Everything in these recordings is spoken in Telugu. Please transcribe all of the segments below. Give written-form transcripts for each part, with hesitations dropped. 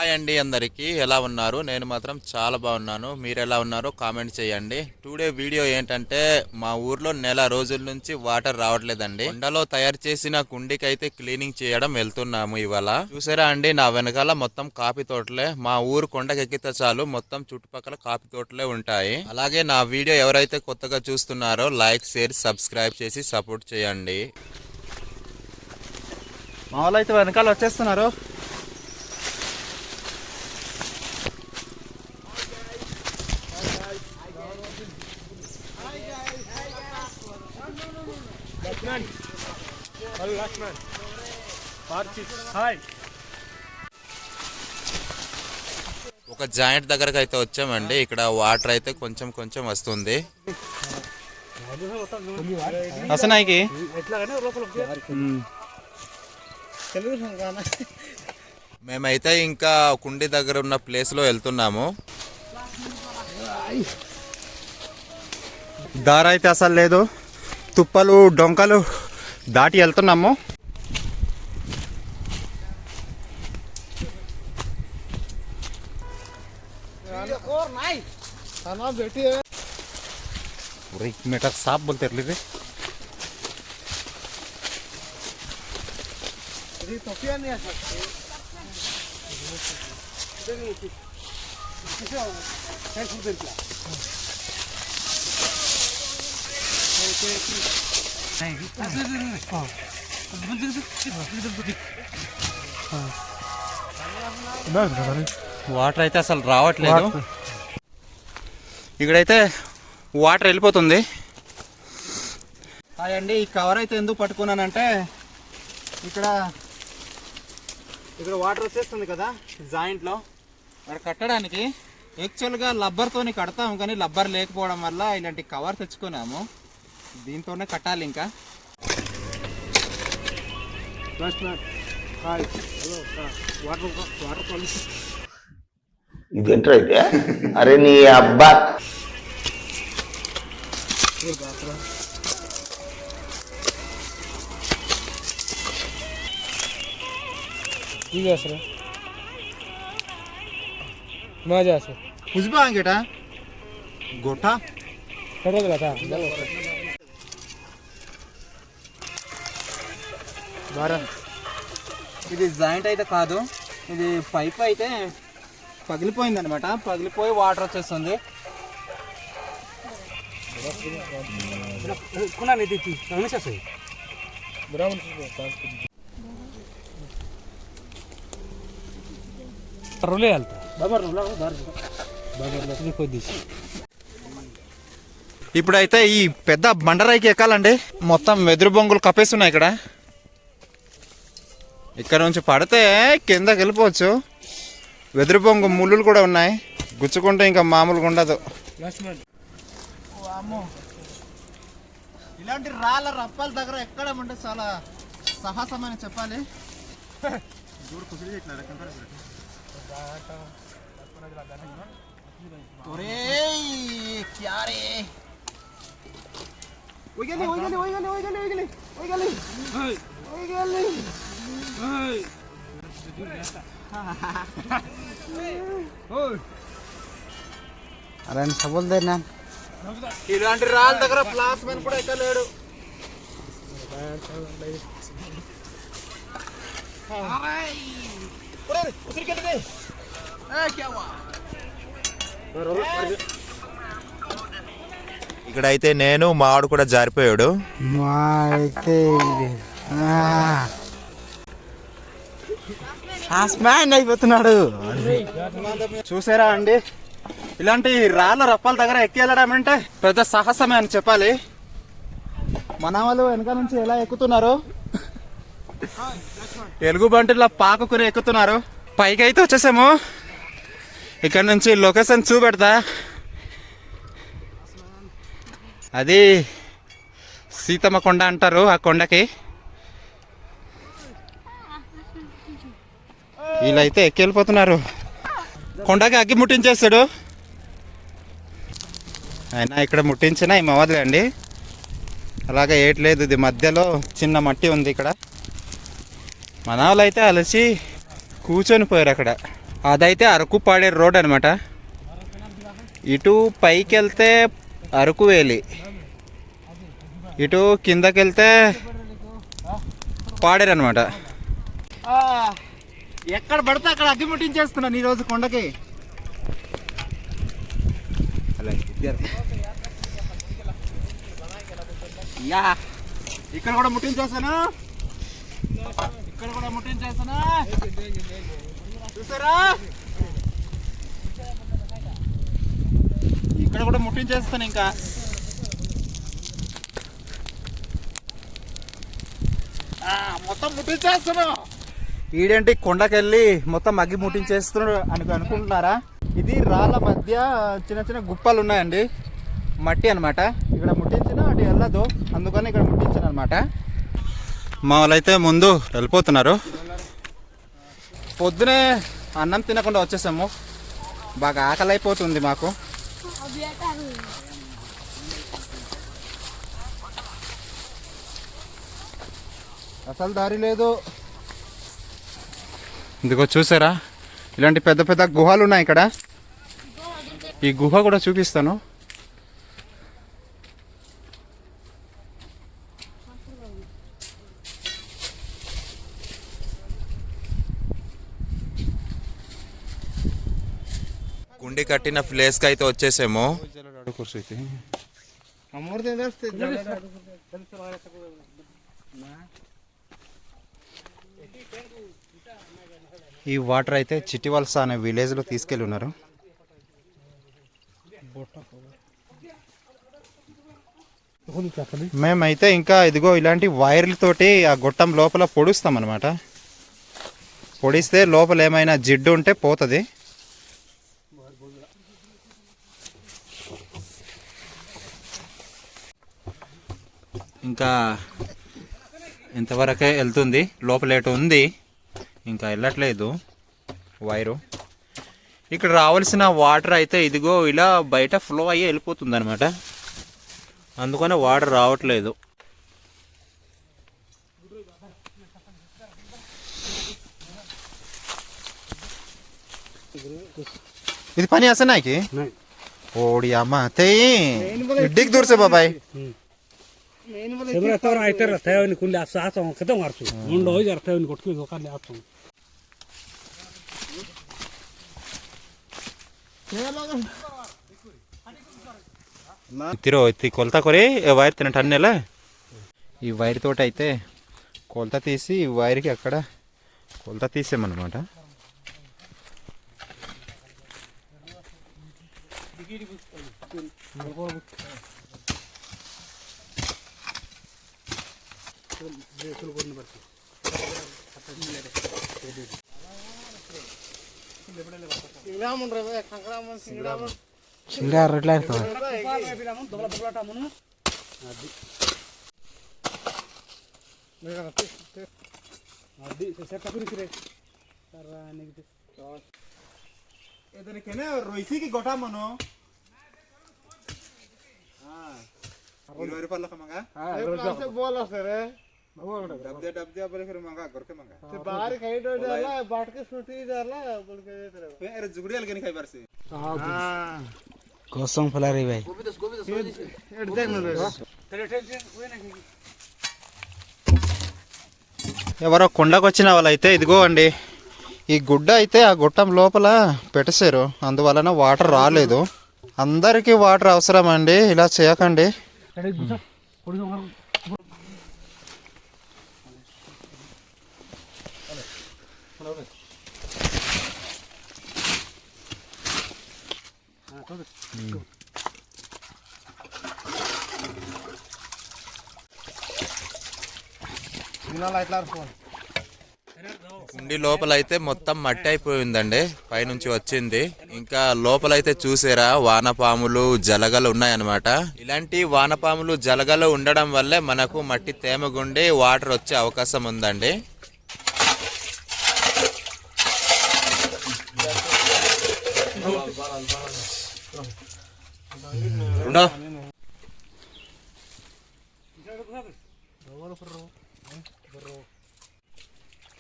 హాయ్ అండి, అందరికీ ఎలా ఉన్నారు? నేను మాత్రం చాలా బాగున్నాను. మీరు ఎలా ఉన్నారో కామెంట్ చేయండి. టుడే వీడియో ఏంటంటే మా ఊర్లో నెల రోజుల నుంచి వాటర్ రావట్లేదండి. కొండలో తయారు చేసిన కుండికైతే క్లీనింగ్ చేయడం వెళ్తున్నాము ఇవాళ. చూసారా అండి, నా వెనకాల మొత్తం కాఫీ తోటలే. మా ఊరు కొండకెక్కితే చాలు మొత్తం చుట్టుపక్కల కాఫీ తోటలే ఉంటాయి. అలాగే నా వీడియో ఎవరైతే కొత్తగా చూస్తున్నారో లైక్, షేర్, సబ్స్క్రైబ్ చేసి సపోర్ట్ చేయండి. మా వాళ్ళు అయితే వెనకాల వచ్చేస్తున్నారు. ఒక జాయింట్ దగ్గరకు అయితే వచ్చామండి. ఇక్కడ వాటర్ అయితే కొంచెం కొంచెం వస్తుంది. అసనాయికి మేమైతే ఇంకా కుండి దగ్గర ఉన్న ప్లేస్ లో వెళ్తున్నాము. దారి అయితే అసలు లేదు, తుప్పలు డొంకలు దాటి వెళ్తున్నాము. मीटर साफ बोलते रे వాటర్ అయితే అసలు రావట్లేదు. ఇక్కడైతే వాటర్ వెళ్ళిపోతుంది. అండి, ఈ కవర్ అయితే ఎందుకు పట్టుకున్నానంటే ఇక్కడ వాటర్ వచ్చేస్తుంది కదా జాయింట్లో, అక్కడ కట్టడానికి యాక్చువల్గా లబ్బర్తోని కడతాము, కానీ లబ్బర్ లేకపోవడం వల్ల ఇలాంటి కవర్ తెచ్చుకున్నాము. దీంతోనే కట్టాలి. ఇంకా ఇదేంట్రా అయితే? అరే నీ అబ్బా, खुशबा गेटा गोठा ఇది జాయింట్ అయితే కాదు, ఇది పైప్ అయితే పగిలిపోయింది అనమాట. పగిలిపోయి వాటర్ వచ్చేస్తుంది. ఇప్పుడైతే ఈ పెద్ద బండరాయికి ఎక్కాలండి. మొత్తం వెదురు బొంగులు కప్పేస్తున్నాయి. ఇక్కడ నుంచి పడితే కిందకి వెళ్ళిపోవచ్చు. వెదురు బొంగు ముళ్ళులు కూడా ఉన్నాయి, గుచ్చుకుంటే ఇంకా మామూలుగా ఉండదు. ఇలాంటి రాళ్ళ రప్పాల దగ్గర ఎక్కడం అంటే చాలా సాహసమని చెప్పాలి. అలాంటి సబుల్దేనా, ఇలాంటి రాళ్ళ దగ్గర ప్లాస్ మెన్ కూడా ఎక్కలేడు. ఇక్కడైతే నేను మా వాడు కూడా జారిపోయాడు. అయిపోతున్నాడు. చూసారా అండి, ఇలాంటి రాళ్ళ రప్పాల దగ్గర ఎక్కి వెళ్ళడం అంటే పెద్ద సాహసమే అని చెప్పాలి. మన వాళ్ళు వెనక నుంచి ఎలా ఎక్కుతున్నారు, ఎలుగు బంటిలో పాకుకుని ఎక్కుతున్నారు. పైకి అయితే వచ్చేసాము. ఇక్కడ నుంచి లొకేషన్ చూపెడతా. అది సీతమ్మ కొండ అంటారు. ఆ కొండకి వీళ్ళైతే ఎక్కి వెళ్ళిపోతున్నారు. కొండకి అగ్గి ముట్టించేస్తాడు. అయినా ఇక్కడ ముట్టించినా ఈ మవదులే అండి. అలాగే ఏట్లేదు, ఇది మధ్యలో చిన్న మట్టి ఉంది. ఇక్కడ మన వాళ్ళు అయితే అలసి కూర్చొని పోయారు అక్కడ. అదైతే అరకు పాడేరు రోడ్ అనమాట. ఇటు పైకి వెళ్తే అరకు వేలి, ఇటు కిందకి వెళ్తే పాడేరు అనమాట. ఎక్కడ పడితే అక్కడ అగ్గి ముట్టించేస్తున్నాను ఈరోజు కొండకి. యా ఇక్కడ కూడా ముట్టించేస్తాను, ఇక్కడ కూడా ముట్టించేస్తాను. చూసారా, ఇక్కడ కూడా ముట్టించేస్తాను. ఇంకా మొత్తం ముట్టించేస్తాను. ఈడేంటి కొండకెళ్ళి మొత్తం అగ్గి ముట్టించేస్తున్నాడు అనుకుంటున్నారా? ఇది రాళ్ళ మధ్య చిన్న చిన్న గుప్పలు ఉన్నాయండి, మట్టి అనమాట. ఇక్కడ ముట్టించిన అటు వెళ్ళదు, అందుకని ఇక్కడ ముట్టించిన అనమాట. మా వాళ్ళైతే ముందు వెళ్ళిపోతున్నారు. పొద్దునే అన్నం తినకుండా వచ్చేసాము, బాగా ఆకలి అయిపోతుంది మాకు. అసలు దారి లేదు. ఇదిగో చూసారా, ఇలాంటి పెద్ద పెద్ద గుహలు ఉన్నాయి ఇక్కడ. ఈ గుహ కూడా చూపిస్తాను. గుండి కట్టిన ప్లేస్ కి అయితే వచ్చేసాము. ఈ వాటర్ అయితే చిట్టివలస అనే విలేజ్ లో తీసుకెళ్ళి ఉన్నారు. మేమైతే ఇంకా ఇదిగో ఇలాంటి వైర్లతోటి ఆ గొట్టం లోపల పొడుస్తాం అనమాట. పొడిస్తే లోపల ఏమైనా జిడ్డు ఉంటే పోతుంది. ఇంకా ఇంతవరకే వెళ్తుంది, లోపల ఏటు ఉంది, ఇంకా వెళ్ళట్లేదు వైరు. ఇక్కడ రావాల్సిన వాటర్ అయితే ఇదిగో ఇలా బయట ఫ్లో అయ్యి వెళ్ళిపోతుంది అనమాట, అందుకనే వాటర్ రావట్లేదు. ఇది పని అసలు నాకి ఓడి అమ్మ తెయి डिग दूर से बाबाई सेबरा तोरा आइटर रहता है उन्हें कुंडे आसा आसा खत्म कर चुका मुंडो हो जाता है उन्हें कोट के धोखा ले आता हूँ తిరో ఎత్తి కొలత కొరి వైర్ తిన టన్నెల ఈ వైర్ తోటి అయితే కొలత తీసి ఈ వైర్కి అక్కడ కొలత తీసామన్నమాట. सिंगार रेड लाइन तो अभी से सेट करी करे सारा नेगेटिव इधर केने रोइसी की गोटा मनो हां 20 రూపాయల మంగా से बोला सर डबदे डबदे बोले फिर मंगा गोरके मंगा ते बाहर खाई डो जाला बाट के सुटी जाला बोल के देते रहो अरे जुगड़ियल के नहीं खाई बार से हां कोसम फला रे भाई एड देख न तेरे टेंशन कोई नहीं ఎవరో కొండకు వచ్చిన వాళ్ళైతే ఇదిగో అండి ఈ గుడ్డ అయితే ఆ గుట్టం లోపల పెట్టేశారు, అందువలన వాటర్ రాలేదు. అందరికీ వాటర్ అవసరం అండి, ఇలా చేయకండి. కుండి లోపల అయితే మొత్తం మట్టి అయిపోయిందండి, పైనుంచి వచ్చింది. ఇంకా లోపలైతే చూసారా వానపాములు జలగలు ఉన్నాయన్నమాట. ఇలాంటి వానపాములు జలగలు ఉండడం వల్లే మనకు మట్టి తేమగుండి వాటర్ వచ్చే అవకాశం ఉందండి.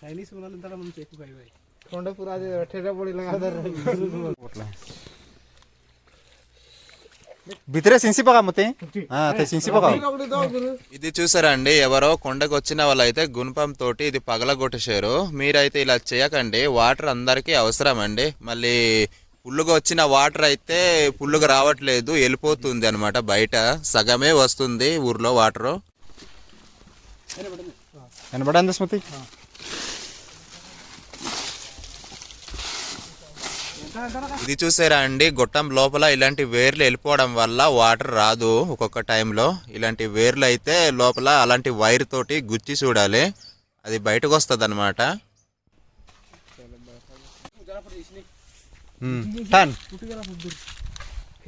चाइनीस वाला इंतला मन चेक भाई भाई कोंडा पूरा दे ठेला पड़ी लगा दे भितरे सिंसी पका मते सिंसी पका ఇది చూసారా అండి, ఎవరో కొండకు వచ్చిన వాళ్ళైతే గుణపం తోటి ఇది పగలగొట్టేశారు. మీరైతే ఇలా చేయకండి, వాటర్ అందరికీ అవసరం అండి. మళ్ళీ పుల్లుగా వచ్చిన వాటర్ అయితే పుల్లుగా రావట్లేదు, వెళ్ళిపోతుంది అనమాట. బయట సగమే వస్తుంది ఊర్లో వాటరు. వినబడింది స్మృతి? ఇది చూసారా అండి, గొట్టం లోపల ఇలాంటి వేర్లు వెళ్ళిపోవడం వల్ల వాటర్ రాదు. ఒక్కొక్క టైంలో ఇలాంటి వేర్లు అయితే లోపల అలాంటి వైర్ తోటి గుచ్చి చూడాలి, అది బయటకు వస్తుంది అనమాట.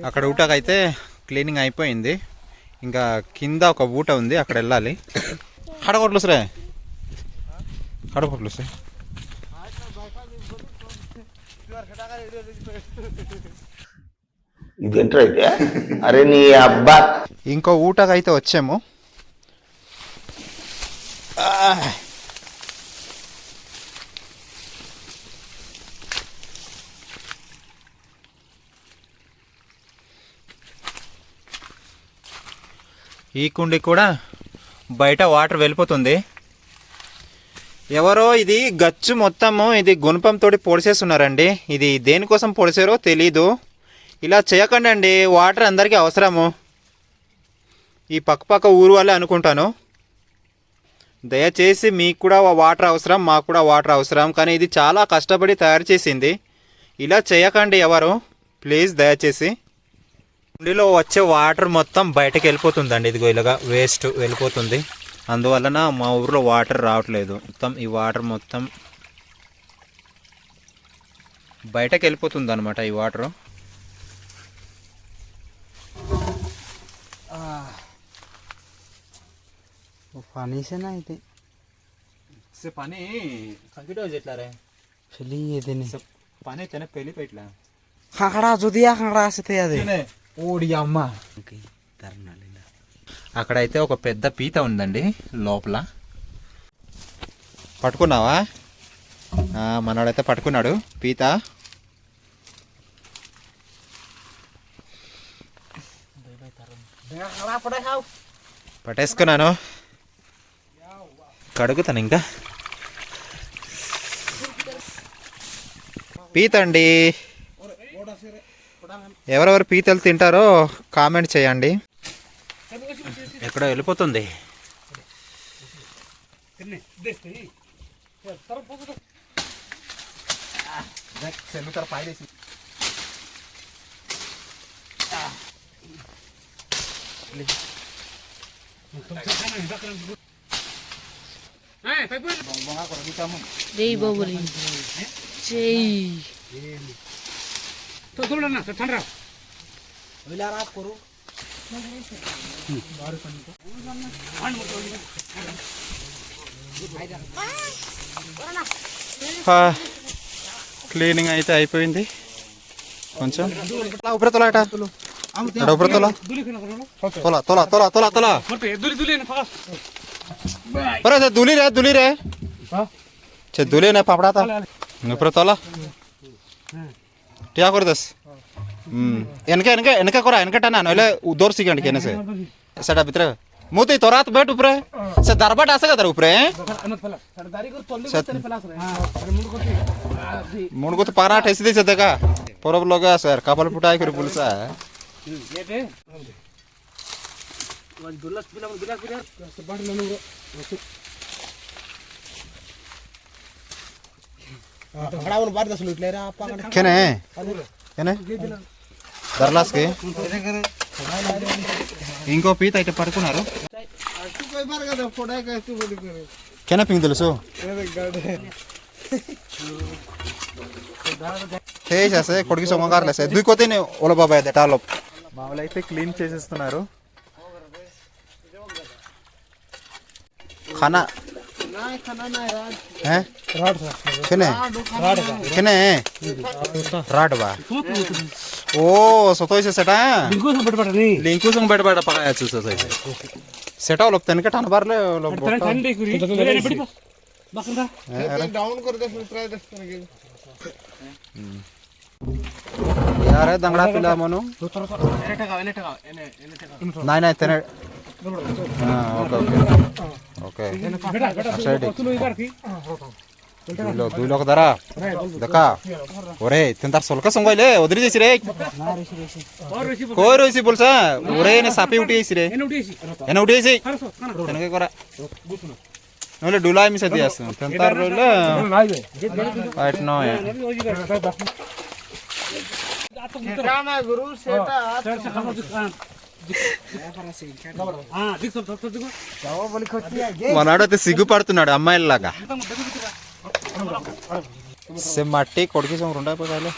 అక్కడ ఊటకైతే క్లీనింగ్ అయిపోయింది. ఇంకా కింద ఒక ఊట ఉంది, అక్కడ వెళ్ళాలి. హడగొట్లు సరే, హడగొట్లు సరే. ఇదేంట్రా అయితే? అరే నీ అబ్బా. ఇంకో ఊటకైతే వచ్చాము. ఈ కుండి కూడా బయట వాటర్ వెళ్ళిపోతుంది. ఎవరో ఇది గచ్చు మొత్తము ఇది గుణపంతో పొడిసేస్తున్నారండి. ఇది దేనికోసం పొడిసారో తెలీదు. ఇలా చేయకండి అండి, వాటర్ అందరికీ అవసరము. ఈ పక్క ఊరు వాళ్ళే అనుకుంటాను. దయచేసి మీకు కూడా వాటర్ అవసరం, మాకు కూడా వాటర్ అవసరం. కానీ ఇది చాలా కష్టపడి తయారు చేసింది. ఇలా చేయకండి ఎవరు, ప్లీజ్ దయచేసి. కుండీలో వచ్చే వాటర్ మొత్తం బయటకు వెళ్ళిపోతుందండి. ఇదిగో ఇలాగా వేస్ట్ వెళ్ళిపోతుంది. అందువలన మా ఊర్లో వాటర్ రావట్లేదు. మొత్తం ఈ వాటర్ మొత్తం బయటకు వెళ్ళిపోతుంది అనమాట ఈ వాటర్. पानी से ना इते पानी कंकीट हो जेतला रे फैली ये देने पानी तेने पहली पेटला खाखड़ा जो दिया खाखड़ा से थे याद ఓడి అమ్మ. అక్కడైతే ఒక పెద్ద పీత ఉందండి లోపల. పట్టుకున్నావా? మనోడైతే పట్టుకున్నాడు పీత. పట్టేసుకున్నాను, కడుగుతాను. ఇంకా పీత అండి. ఎవరెవరు పీతలు తింటారో కామెంట్ చేయండి. ఎక్కడో వెళ్ళిపోతుంది. Dei boboli. Cei. तो तुम ना तो ठंडा विला रात करो క్లీనింగ్ అయితే అయిపోయింది. కొంచెం ఉపరే తోలా ఉపరే తోలా తోలా తోలా తోలా తోలా తోలా दुली रे चे दुली ने पापड़ा था ऊपर तोला क्या कर दस इनके इनके इनके कोरा इनके टना नले उधर सिकंड केने से सेटा भीतर मोती तोरात बैठ ऊपर से दरबाट आसे का दर ऊपर मुंड को तो पारा ठेसी दे सते का परब लोगा सर कपल पुटाई कर पुलिस है केने केने दरलास के ఇంకో పీత అయితే పడుకున్నారు. కేనా పింగ్ తెలుసు చేసేస్తే కొడుకు సొమ్మగారులేసే దుయ్కోతే ఓల బాబాయ్ టాలో మామూలు అయితే క్లీన్ చేసేస్తున్నారు. खाना हैं केने केने राड बा ओ सोतोय से सेटा लिंकू संग बैठ पकाया चूसा से सेटा लोग तनके ठान बारले लोग डाउन कर दे ट्राई दे यार दंगडा पिला म्हणून नाही नाही त्याने ओके दुई लोक दरा देखा ఒరే తింటారు సొలక సొంగోలే వదిలి చేసి రే కోయి రోసి బోల్సా ఒరే నే సాపి ఉట్టేసి రే ఎన ఉట్టేసి తెనకే కొర నోలే డులాయి మిస దియాస్ తింటారు రోలే రైట్ నో మనోడైతే సిగ్గుపడుతున్నాడు అమ్మాయిలాగా से माटी कोडकी संग रुंडा पकाले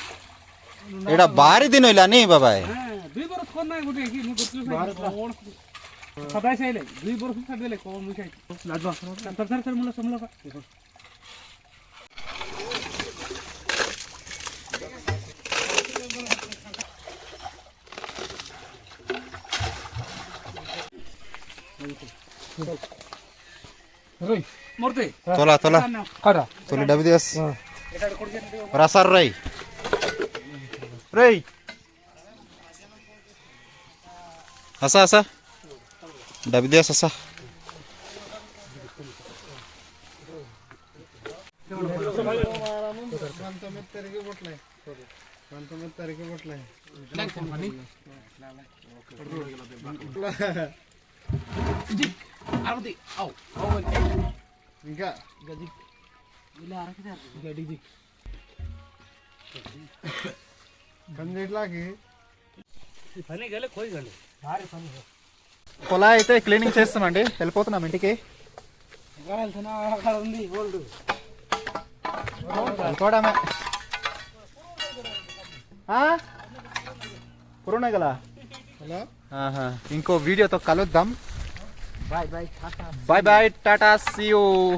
एडा बारी दिन होइला नी बाबाय दुई बरस कोन नाही गुटे की मु गुटलो सदाय साइले दुई बरस साडेले कोन मु काय लाजवा तर मुला समला का रोई मोरते तोला तोला करा तोली डबी दिवस रसार रई रई असा असा डबी दिवस असा आरती आओ ఇంకా గది ఇలా ఆరకిదా గడిది కంజెట్లాకి ఈ పని గలే కోయి గలే భారీ పని పొలా అయితే క్లీనింగ్ చేస్తామండి వెళ్ళిపోతున్నాం ఇంటికి వెళ్తున్నా అక్కడ ఉంది ఓల్డ్ వెళ్ళిపోవడమే పురుణే గల ఇంకో వీడియోతో కలుద్దాం బాయ్ బాయ్ బాయ్ బాయ్ టాటా సీ యూ